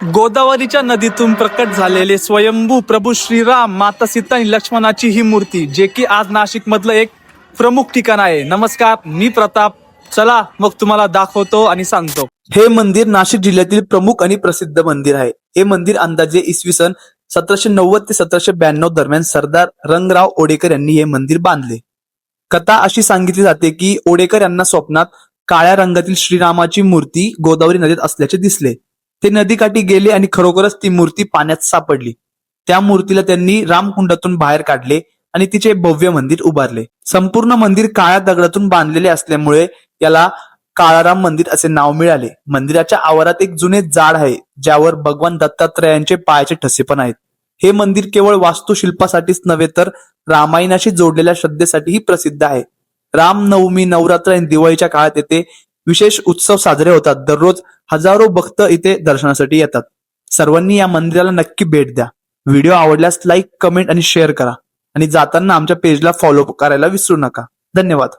गोदावरीच्या नदीतून प्रकट झालेले स्वयंभू प्रभू श्रीराम, माता सीता आणि लक्ष्मणाची ही मूर्ती, जे की आज नाशिक मधलं एक प्रमुख ठिकाण आहे. नमस्कार, मी प्रताप. चला मग तुम्हाला दाखवतो आणि सांगतो. हे मंदिर नाशिक जिल्ह्यातील प्रमुख आणि प्रसिद्ध मंदिर आहे. हे मंदिर अंदाजे इसवी सन 1790 ते 1792 दरम्यान सरदार रंगराव ओडेकर यांनी हे मंदिर बांधले. कथा अशी सांगितली जाते की ओडेकर यांना स्वप्नात काळ्या रंगातील श्रीरामाची मूर्ती गोदावरी नदीत असल्याचे दिसले. ते नदीकाठी गेले आणि खरोखरच ती मूर्ती पाण्यात सापडली. त्या मूर्तीला त्यांनी रामकुंडातून बाहेर काढले आणि तिचे भव्य मंदिर उभारले. संपूर्ण मंदिर काळ्या दगडातून बांधलेले असल्यामुळे याला काळाराम मंदिर असे नाव मिळाले. मंदिराच्या आवारात एक जुने झाड आहे, ज्यावर भगवान दत्तात्रयांचे पायाचे ठसे पण आहेत. हे मंदिर केवळ वास्तुशिल्पासाठीच नव्हे तर रामायणाशी जोडलेल्या श्रद्धेसाठीही प्रसिद्ध आहे. रामनवमी, नवरात्र आणि दिवाळीच्या काळात येथे विशेष उत्सव साजरे होतात. दररोज हजारो भक्त इथे दर्शनासाठी येतात. सर्वांनी या मंदिराला नक्की भेट द्या. व्हिडिओ आवडल्यास लाईक, कमेंट आणि शेअर करा आणि जाताना आमच्या पेजला फॉलो करायला विसरू नका. धन्यवाद.